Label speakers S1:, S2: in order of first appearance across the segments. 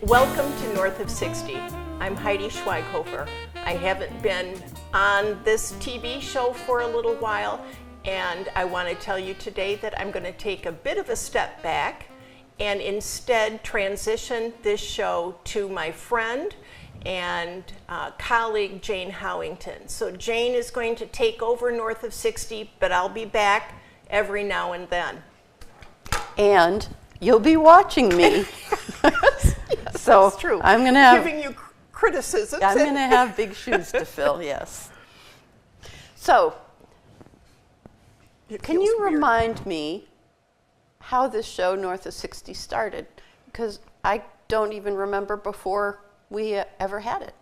S1: Welcome to North of 60. I'm Heidi Schweighofer. I haven't been on this TV show for a little while, and I want to tell you today that I'm going to take a bit of a step back and instead transition this show to my friend and colleague Jane Howington. So Jane is going to take over North of 60, but I'll be back every now and then.
S2: And you'll be watching me.
S1: Yes,
S2: So
S1: that's true.
S2: I'm going to have
S1: giving you criticisms.
S2: I'm going to have big shoes to fill. Yes. So, can you remind me how this show North of 60 started? Because I don't even remember before we ever had it.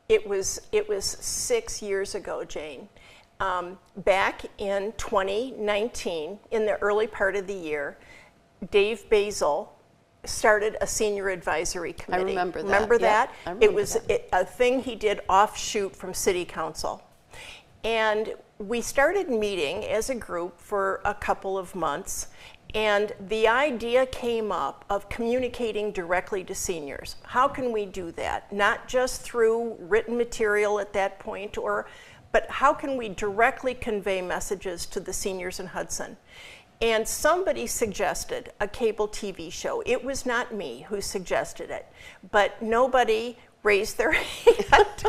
S1: It was 6 years ago, Jane. Back in 2019, in the early part of the year, Dave Basil started a senior advisory committee.
S2: I remember that.
S1: Remember that?
S2: Yeah, I remember
S1: it was
S2: that.
S1: a thing he did offshoot from city council. And we started meeting as a group for a couple of months, and the idea came up of communicating directly to seniors. How can we do that? Not just through written material at that point, but how can we directly convey messages to the seniors in Hudson? And somebody suggested a cable TV show. It was not me who suggested it, but nobody raised their hand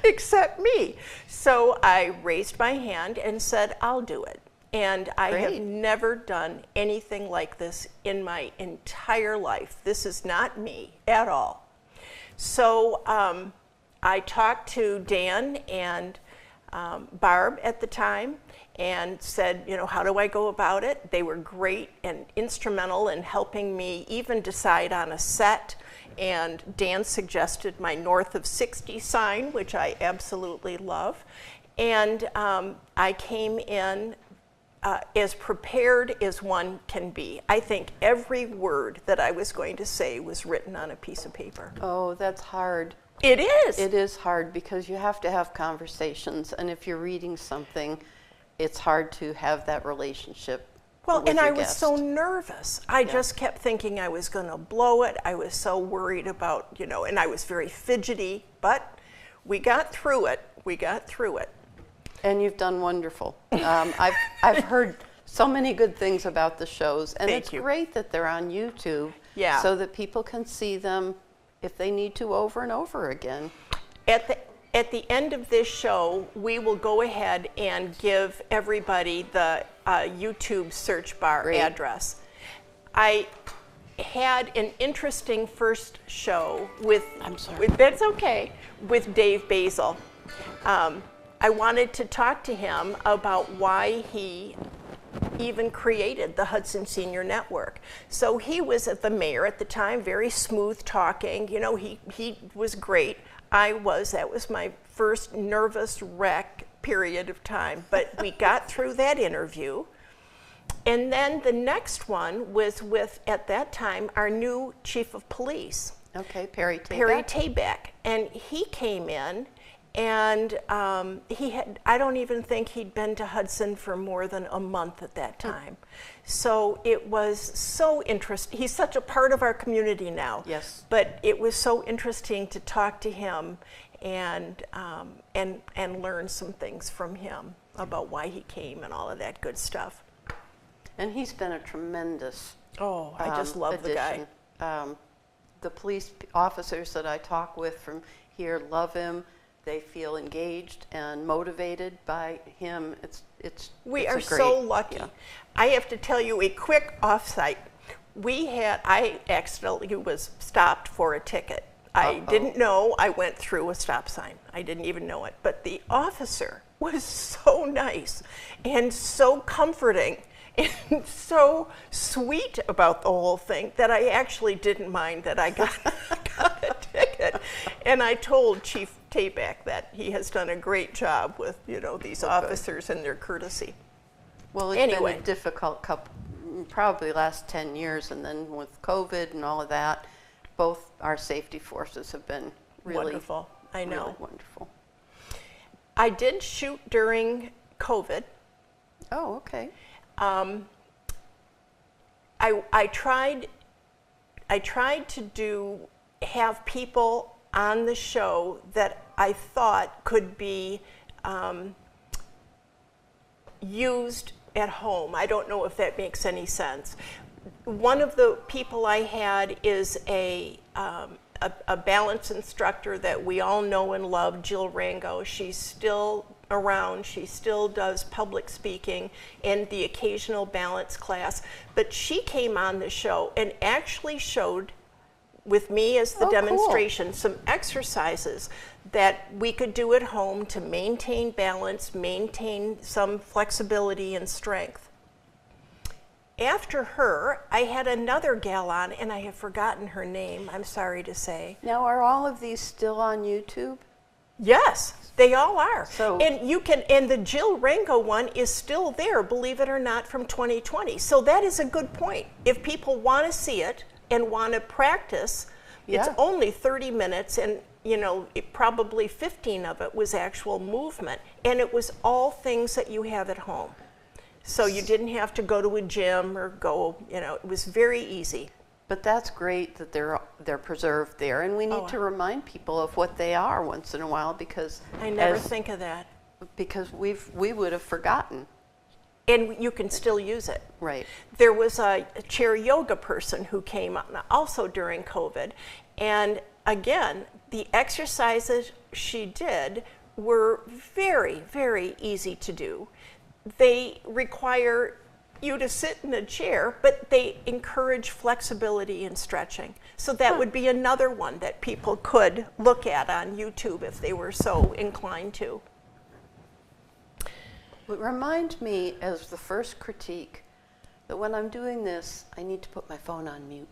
S1: except me. So I raised my hand and said, I'll do it. And I have never done anything like this in my entire life. This is not me at all. So I talked to Dan and Barb at the time and said, how do I go about it? They were great and instrumental in helping me even decide on a set. And Dan suggested my North of 60 sign, which I absolutely love. And I came in as prepared as one can be. I think every word that I was going to say was written on a piece of paper.
S2: Oh, that's hard.
S1: It is.
S2: It is hard because you have to have conversations, and if you're reading something, it's hard to have that relationship.
S1: Well, and I was
S2: guest.
S1: so nervous. I just kept thinking I was going to blow it. I was so worried about, and I was very fidgety, but we got through it. We got through it.
S2: And you've done wonderful. I've heard so many good things about the shows, and
S1: Thank you.
S2: Great that they're on YouTube, so that people can see them if they need to over and over again.
S1: At the end of this show, we will go ahead and give everybody the YouTube search bar address. I had an interesting first show with, that's okay, with Dave Basil. I wanted to talk to him about why he even created the Hudson Senior Network. So he was the mayor at the time, very smooth talking. He was great. That was my first nervous wreck period of time, but we got through that interview. And then the next one was with, at that time, our new chief of police.
S2: Okay, Perry Tabak.
S1: Perry Tabak. And he came in, and I don't even think he'd been to Hudson for more than a month at that time. So it was so interesting. He's such a part of our community now.
S2: Yes.
S1: But it was so interesting to talk to him and learn some things from him about why he came and all of that good stuff.
S2: And he's been a tremendous
S1: I just love
S2: addition.
S1: the guy.
S2: The police officers that I talk with from here love him. They feel engaged and motivated by him.
S1: We are so lucky. Yeah. I have to tell you a quick offsite. I accidentally was stopped for a ticket. I didn't know I went through a stop sign. I didn't even know it. But the officer was so nice and so comforting and so sweet about the whole thing that I actually didn't mind that I got a ticket. And I told Chief Tabak that he has done a great job with these officers and their courtesy.
S2: Well, it's been a difficult probably last 10 years, and then with COVID and all of that, both our safety forces have been really
S1: wonderful. I know.
S2: Really wonderful.
S1: I did shoot during COVID.
S2: Oh, okay.
S1: I tried tried to have people on the show that I thought could be used at home. I don't know if that makes any sense. One of the people I had is a balance instructor that we all know and love, Jill Rango. She's still around. She still does public speaking and the occasional balance class. But she came on the show and actually showed, with me as the demonstration, cool, some exercises that we could do at home to maintain balance, maintain some flexibility and strength. After her, I had another gal on, and I have forgotten her name, I'm sorry to say.
S2: Now, are all of these still on YouTube?
S1: Yes, they all are.
S2: So,
S1: and the Jill Rango one is still there, believe it or not, from 2020. So that is a good point. If people want to see it and want to practice, it's only 30 minutes, and probably 15 of it was actual movement, and it was all things that you have at home. So you didn't have to go to a gym or go, it was very easy.
S2: But that's great that they're preserved there, and we need to remind people of what they are once in a while, because
S1: I never think of that.
S2: Because we would have forgotten.
S1: And you can still use it.
S2: Right.
S1: There was a chair yoga person who came on also during COVID, and again, the exercises she did were very, very easy to do. They require you to sit in a chair, but they encourage flexibility and stretching. So that would be another one that people could look at on YouTube if they were so inclined to.
S2: It reminds me, as the first critique, that when I'm doing this, I need to put my phone on mute.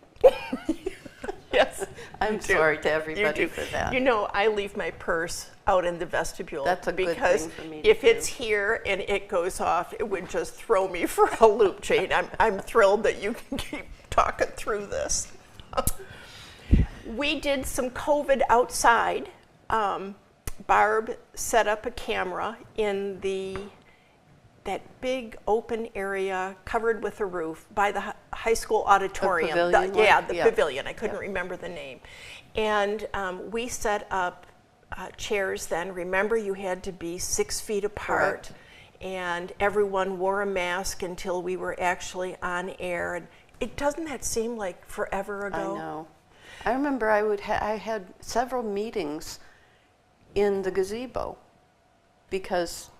S1: Yes.
S2: I'm sorry to everybody for that.
S1: I leave my purse out in the vestibule.
S2: That's a good thing for me to
S1: if
S2: do.
S1: It's here and it goes off, it would just throw me for a loop, Jane. I'm thrilled that you can keep talking through this. We did some COVID outside. Barb set up a camera in that big open area covered with a roof by the high school auditorium.
S2: The
S1: pavilion. I couldn't remember the name. And we set up chairs then. Remember, you had to be 6 feet apart.
S2: Correct.
S1: And everyone wore a mask until we were actually on air. And doesn't that seem like forever ago?
S2: I know. I remember I had several meetings in the gazebo because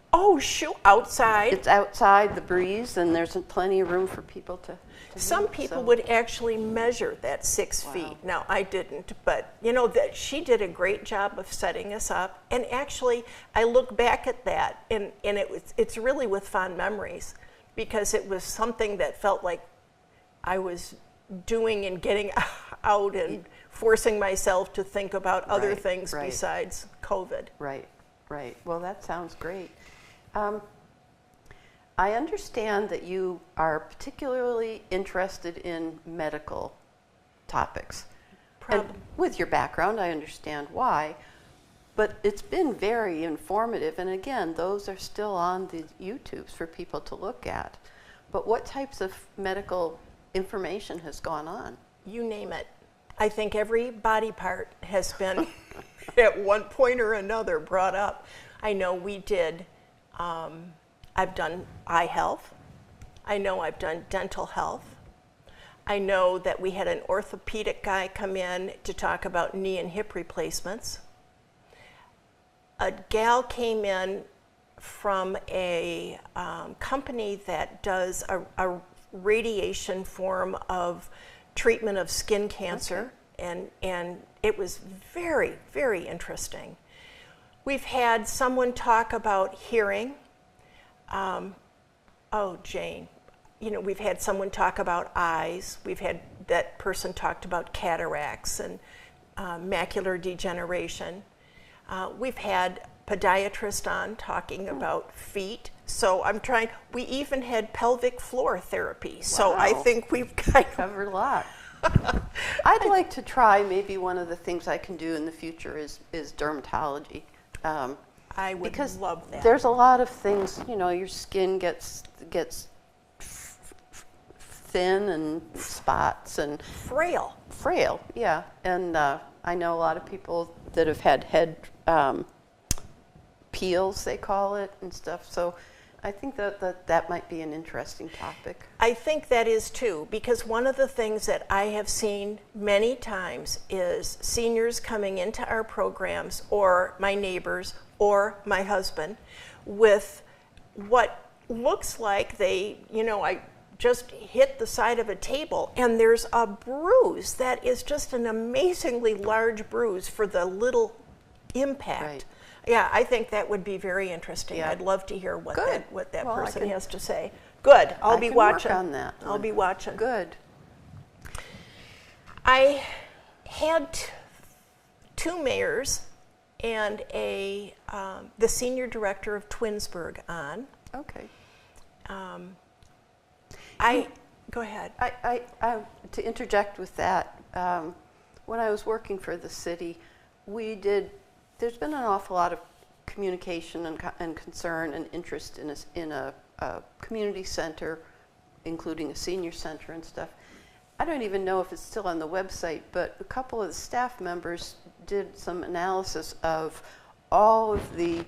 S1: outside.
S2: It's outside, the breeze, and there's plenty of room for people to
S1: Some people would actually measure that 6 feet. Now, I didn't, but that she did a great job of setting us up. And actually, I look back at that, and it's really with fond memories, because it was something that felt like I was doing and getting out and forcing myself to think about other things besides COVID.
S2: Right. Well, that sounds great. I understand that you are particularly interested in medical topics. And with your background, I understand why. But it's been very informative, and again, those are still on the YouTubes for people to look at. But what types of medical information has gone on?
S1: You name it. I think every body part has been at one point or another brought up. I know we did, I've done eye health. I know I've done dental health. I know that we had an orthopedic guy come in to talk about knee and hip replacements. A gal came in from a company that does a radiation form of treatment of skin cancer, and it was very, very interesting. We've had someone talk about hearing. Jane, we've had someone talk about eyes. We've had that person talked about cataracts and macular degeneration. We've had podiatrist on talking about feet. So we even had pelvic floor therapy. Wow. So I think we've
S2: covered a lot. I'd like to try, maybe one of the things I can do in the future is dermatology.
S1: I would love that.
S2: There's a lot of things, your skin gets thin and spots and
S1: frail.
S2: frail, yeah. And I know a lot of people that have had head peels, they call it, and stuff. So I think that might be an interesting topic.
S1: I think that is too, because one of the things that I have seen many times is seniors coming into our programs, or my neighbors, or my husband, with what looks like they, I just hit the side of a table and there's a bruise that is just an amazingly large bruise for the little impact.
S2: Right.
S1: Yeah, I think that would be very interesting.
S2: Yeah.
S1: I'd love to hear what
S2: Good.
S1: that
S2: Well,
S1: person
S2: I can-
S1: has to say. Good. I'll
S2: I
S1: be
S2: can
S1: watching.
S2: work on that
S1: I'll
S2: one.
S1: be watching.
S2: Good.
S1: I had two mayors and the senior director of Twinsburg on.
S2: Okay.
S1: Go ahead.
S2: I to interject with that, when I was working for the city, there's been an awful lot of communication and concern and interest in a community center, including a senior center and stuff. I don't even know if it's still on the website, but a couple of the staff members did some analysis of all of the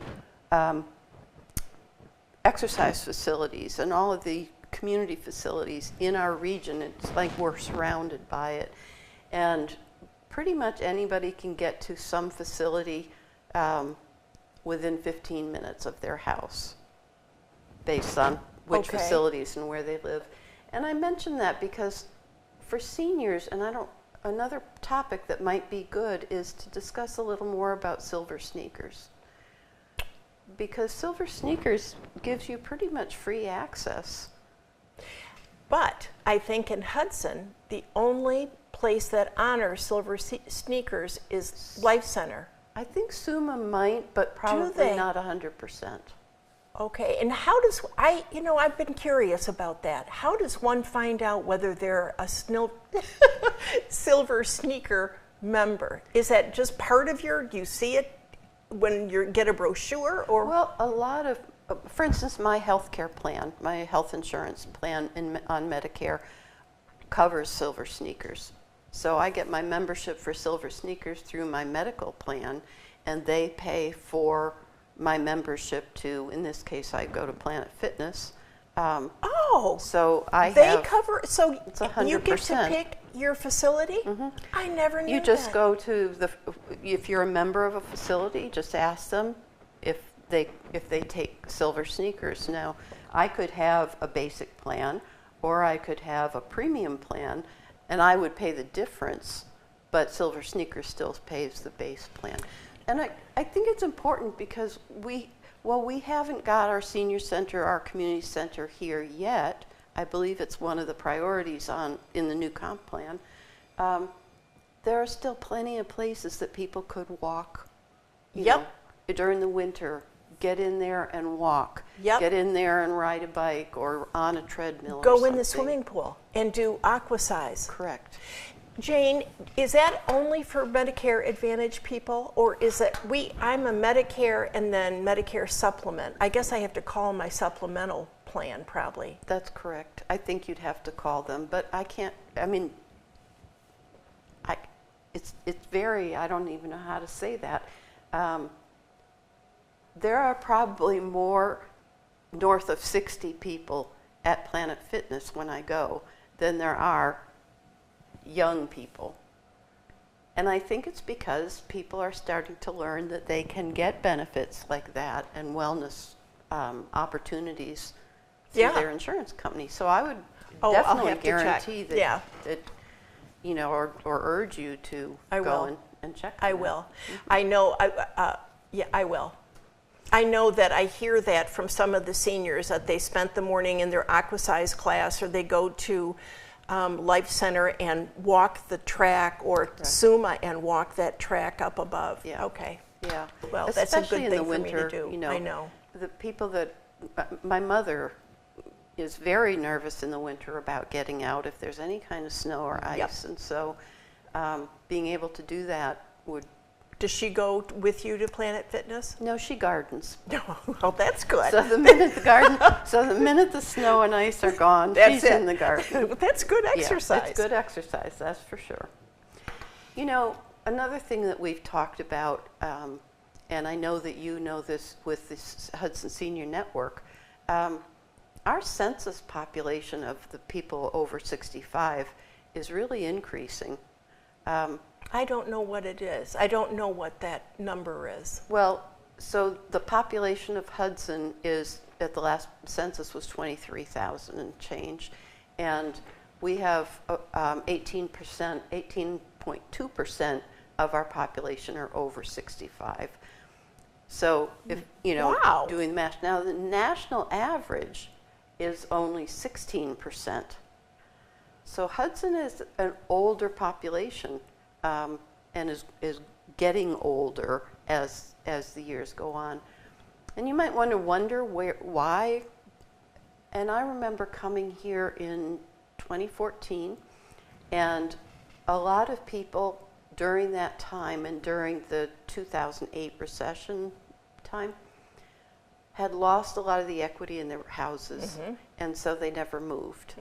S2: exercise facilities and all of the community facilities in our region. It's like we're surrounded by it. And pretty much anybody can get to some facility within 15 minutes of their house, based on which
S1: Okay.
S2: facilities and where they live. And I mention that because for seniors, and another topic that might be good is to discuss a little more about silver sneakers. Because silver sneakers gives you pretty much free access.
S1: But I think in Hudson, the only place that honors silver sneakers is Life Center.
S2: I think Suma might, but probably
S1: they?
S2: not 100%.
S1: Okay, and how does, I've been curious about that. How does one find out whether they're a silver sneaker member? Is that just part of do you see it when you get a brochure, or?
S2: Well, a lot of, for instance, my health care plan, my health insurance plan on Medicare covers silver sneakers. So I get my membership for silver sneakers through my medical plan, and they pay for my membership to, in this case, I go to Planet Fitness. So
S1: they cover, so
S2: it's
S1: you get to
S2: 100%.
S1: pick your facility? Mm-hmm. I never knew
S2: You just
S1: that.
S2: go to if you're a member of a facility, just ask them if they take silver sneakers. Now, I could have a basic plan, or I could have a premium plan, and I would pay the difference, but silver sneakers still pays the base plan. And I think it's important because we haven't got our senior center, our community center here yet. I believe it's one of the priorities in the new comp plan. There are still plenty of places that people could walk. You know, during the winter, get in there and walk.
S1: Yep.
S2: Get in there and ride a bike or on a treadmill.
S1: Go in the swimming pool and do aquasize.
S2: Correct.
S1: Jane, is that only for Medicare Advantage people, or is it, I'm a Medicare and then Medicare supplement. I guess I have to call my supplemental plan probably.
S2: That's correct. I think you'd have to call them, but I can't, I mean, it's very, I don't even know how to say that. There are probably more north of 60 people at Planet Fitness when I go than there are young people. And I think it's because people are starting to learn that they can get benefits like that and wellness opportunities through their insurance company. So I would definitely guarantee that, or urge you to go and check.
S1: I will. I know, I will. I know that I hear that from some of the seniors, that they spent the morning in their aquasize class, or they go to Life Center and walk the track, or Suma and walk that track up above.
S2: Yeah.
S1: Okay.
S2: Yeah.
S1: Well,
S2: especially
S1: that's a good thing
S2: in the winter,
S1: for me to do.
S2: You know,
S1: I know.
S2: The people that, my mother is very nervous in the winter about getting out if there's any kind of snow or ice. And so being able to do that would.
S1: Does she go with you to Planet Fitness?
S2: No, she gardens.
S1: Well, that's good.
S2: So the minute the snow and ice are gone, she's in the garden.
S1: That's good exercise.
S2: Yeah, it's good exercise, that's for sure. You know, another thing that we've talked about, and I know that you know this with this Hudson Senior Network, our census population of the people over 65 is really increasing.
S1: I don't know what it is. I don't know what that number is.
S2: Well, so the population of Hudson is, at the last census, was 23,000 and change. And we have 18%, 18.2% of our population are over 65. So if, you know,
S1: wow.
S2: doing the math, now the national average is only 16%. So Hudson is an older population, and is getting older as the years go on. And you might wonder why. And I remember coming here in 2014, and a lot of people during that time and during the 2008 recession time had lost a lot of the equity in their houses, and so they never moved.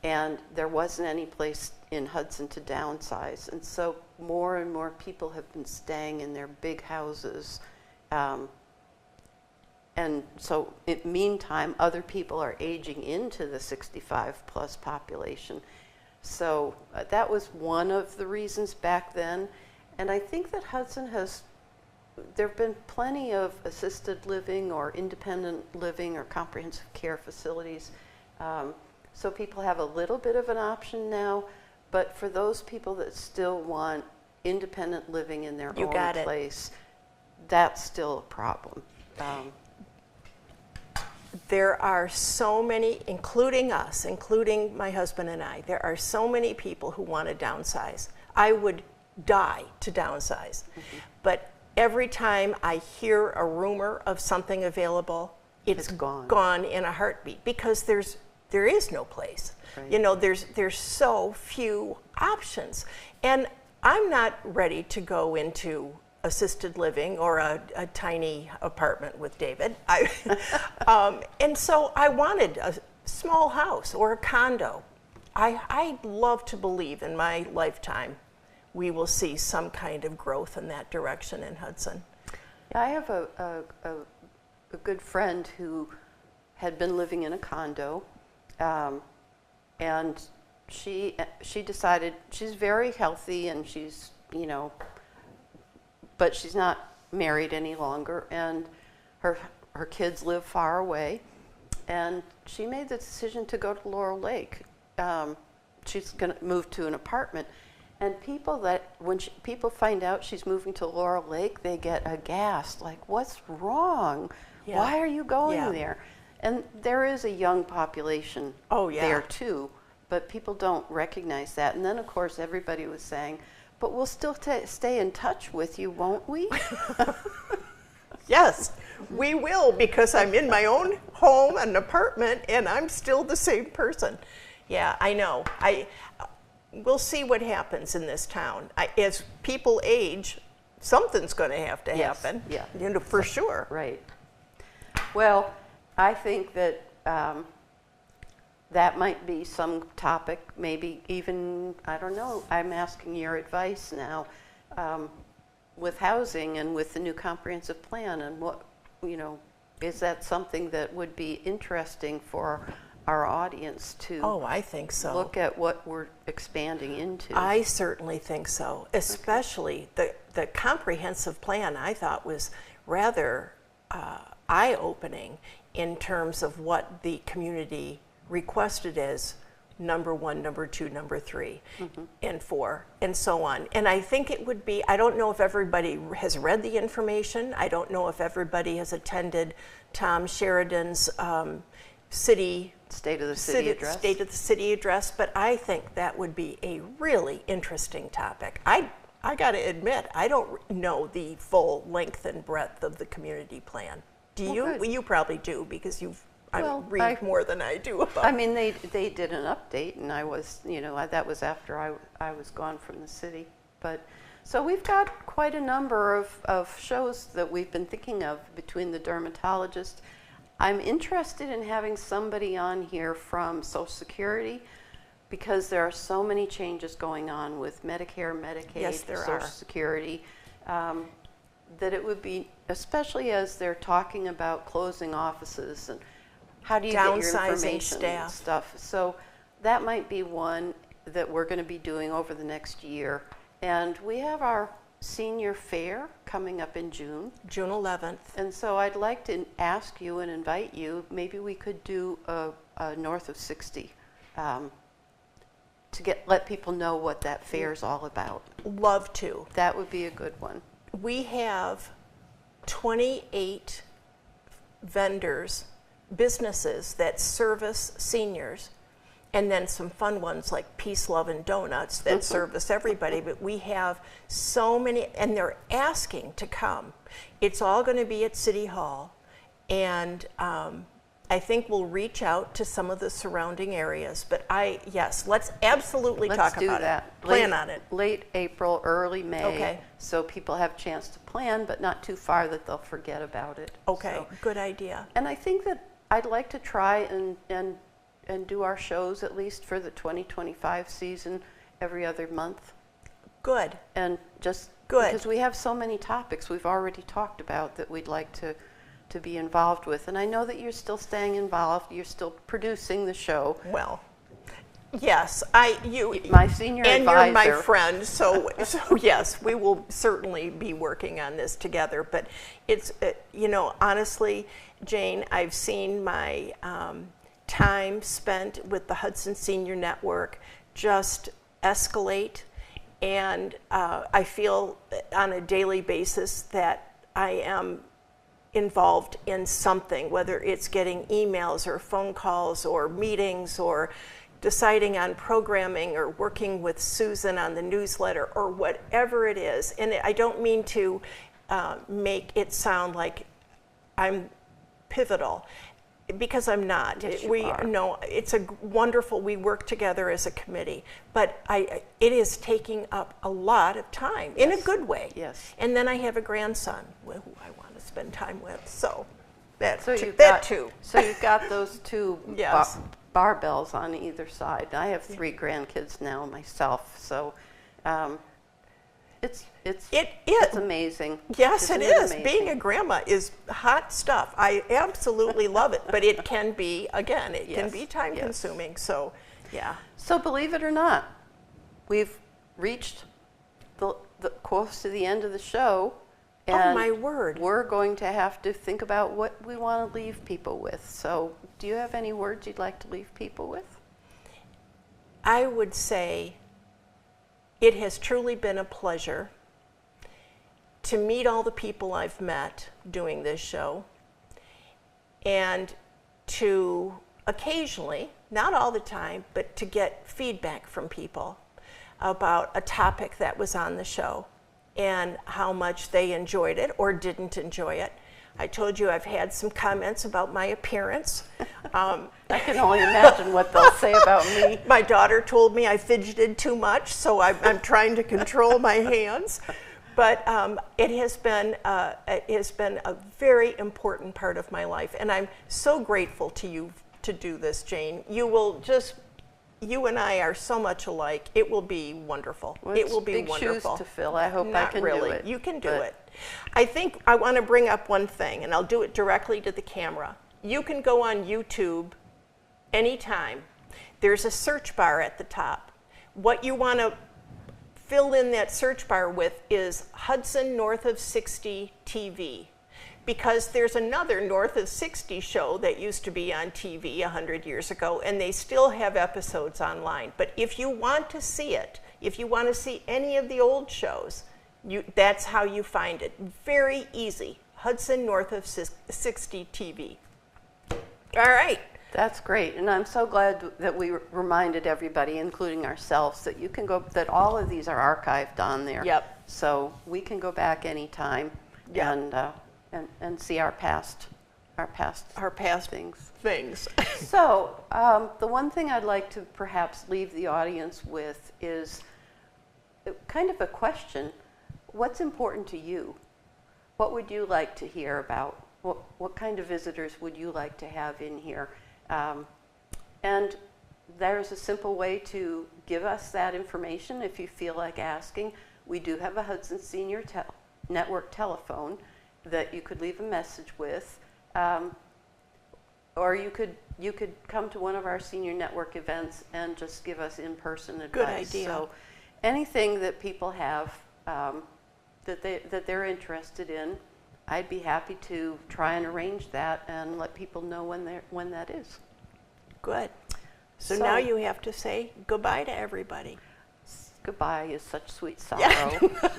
S2: And there wasn't any place in Hudson to downsize. And so more and more people have been staying in their big houses. And so in the meantime, other people are aging into the 65 plus population. So that was one of the reasons back then. And I think that Hudson there have been plenty of assisted living or independent living or comprehensive care facilities. So people have a little bit of an option now, but for those people that still want independent living in their own place, that's still a problem.
S1: There are so many, including us, including my husband and I, there are so many people who want to downsize. I would die to downsize. But every time I hear a rumor of something available, it's gone in a heartbeat, because there is no place. Right. You know, there's so few options. And I'm not ready to go into assisted living or a tiny apartment with David. And so I wanted a small house or a condo. I love to believe in my lifetime we will see some kind of growth in that direction in Hudson.
S2: Yeah, I have a good friend who had been living in a condo, and she decided, she's very healthy and she's, you know, but she's not married any longer, and her kids live far away, and she made the decision to go to Laurel Lake. She's going to move to an apartment, and when people find out she's moving to Laurel Lake, they get aghast, like, what's wrong? Yeah. Why are you going there? And there is a young population there too, but people don't recognize that. And then, of course, everybody was saying, but we'll still stay in touch with you, won't we?
S1: Yes, we will, because I'm in my own home, an apartment, and I'm still the same person. Yeah, I know. We'll see what happens in this town. As people age, something's going to have to happen.
S2: Yeah,
S1: you know, for sure.
S2: Right. Well, I think that that might be some topic, maybe even, I don't know, I'm asking your advice now, with housing and with the new comprehensive plan, and what, you know, is that something that would be interesting for our audience to
S1: I think so.
S2: Look at what we're expanding into?
S1: I certainly think so, especially the comprehensive plan I thought was rather eye-opening in terms of what the community requested as number 1, number 2, number 3, and 4, and so on. And I think it would be, I don't know if everybody has read the information. I don't know if everybody has attended Tom Sheridan's
S2: State of the City
S1: address, but I think that would be a really interesting topic. I got to admit, I don't know the full length and breadth of the community plan. Do you? Well, you probably do, because you've read more than I do about it.
S2: I mean, they did an update, and I was, you know, that was after I was gone from the city. But so we've got quite a number of shows that we've been thinking of between the dermatologist. I'm interested in having somebody on here from Social Security, because there are so many changes going on with Medicare, Medicaid,
S1: Yes, there
S2: Social
S1: are.
S2: Security, that it would be, especially as they're talking about closing offices and how do you get your
S1: Downsizing
S2: information and
S1: staff.
S2: stuff. So that might be one that we're going to be doing over the next year. And we have our senior fair coming up in June.
S1: June 11th.
S2: And so I'd like to ask you and invite you, maybe we could do a North of 60 to let people know what that fair is all about.
S1: Love to.
S2: That would be a good one.
S1: We have 28 vendors, businesses that service seniors, and then some fun ones like Peace, Love, and Donuts that service everybody. But we have so many, and they're asking to come. It's all going to be at City Hall, and I think we'll reach out to some of the surrounding areas. But yes, let's absolutely talk about it. Plan on it.
S2: Late April, early May.
S1: Okay.
S2: So people have a chance to plan, but not too far that they'll forget about it.
S1: Okay,
S2: So,
S1: good idea.
S2: and I think that I'd like to try and do our shows at least for the 2025 season every other month.
S1: Good.
S2: And just
S1: Good.
S2: because we have so many topics we've already talked about that we'd like to be involved with. And I know that you're still staying involved. You're still producing the show.
S1: Well, yes, you,
S2: My senior
S1: and
S2: advisor.
S1: you're my friend, so yes, we will certainly be working on this together. But it's, honestly, Jane, I've seen my time spent with the Hudson Senior Network just escalate, and I feel on a daily basis that I am involved in something, whether it's getting emails or phone calls or meetings or deciding on programming or working with Susan on the newsletter or whatever it is. And I don't mean to make it sound like I'm pivotal, because I'm not.
S2: Yes, you are.
S1: No, it's we work together as a committee, but it is taking up a lot of time in a good way.
S2: Yes.
S1: And then I have a grandson who I want to spend time with, so that
S2: So
S1: too.
S2: So you've got those two
S1: Yes.
S2: barbells on either side. I have 3 grandkids now myself, so it's amazing.
S1: Yes,
S2: Isn't
S1: it is.
S2: amazing?
S1: Being a grandma is hot stuff. I absolutely love it, but it can be, again, it can
S2: Yes,
S1: be time
S2: yes.
S1: consuming. So, yeah.
S2: So believe it or not, we've reached the close to the end of the show.
S1: Oh,
S2: And
S1: my word.
S2: We're going to have to think about what we want to leave people with. So do you have any words you'd like to leave people with?
S1: I would say it has truly been a pleasure to meet all the people I've met doing this show, and to occasionally, not all the time, but to get feedback from people about a topic that was on the show and how much they enjoyed it or didn't enjoy it. I told you I've had some comments about my appearance.
S2: I can only imagine what they'll say about me.
S1: My daughter told me I fidgeted too much, so I'm trying to control my hands. But it has been a very important part of my life, and I'm so grateful to you to do this, Jane. You and I are so much alike. It will be wonderful.
S2: Well,
S1: it will be
S2: big
S1: wonderful.
S2: shoes to fill. I hope
S1: Not
S2: I can
S1: really.
S2: do it.
S1: You can do
S2: but-
S1: it. I think I want to bring up one thing, and I'll do it directly to the camera. You can go on YouTube anytime. There's a search bar at the top. What you want to fill in that search bar with is Hudson North of 60 TV, because there's another North of 60 show that used to be on TV 100 years ago, and they still have episodes online. But if you want to see it, if you want to see any of the old shows, that's how you find it. Very easy. Hudson North of 60 TV. All right.
S2: That's great, and I'm so glad that we reminded everybody, including ourselves, that you can go. That all of these are archived on there.
S1: Yep.
S2: So we can go back anytime
S1: Yep.
S2: and see our past things. So the one thing I'd like to perhaps leave the audience with is kind of a question. What's important to you? What would you like to hear about? What kind of visitors would you like to have in here? And there's a simple way to give us that information if you feel like asking. We do have a Hudson Senior Network telephone that you could leave a message with, or you could come to one of our Senior Network events and just give us in-person advice.
S1: Good idea.
S2: So anything that people have that they're interested in, I'd be happy to try and arrange that and let people know when that is.
S1: Good. So now you have to say goodbye to everybody.
S2: Goodbye is such sweet sorrow.
S1: Yeah.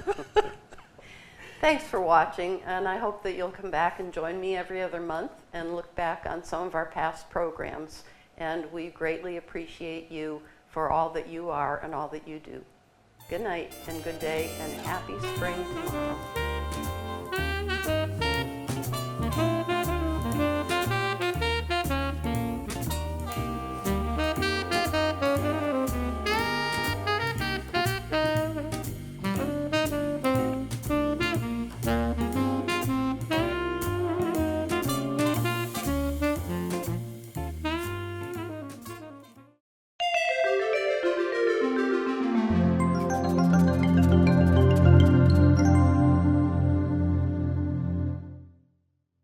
S2: Thanks for watching, and I hope that you'll come back and join me every other month and look back on some of our past programs. And we greatly appreciate you for all that you are and all that you do. Good night and good day and happy spring tomorrow.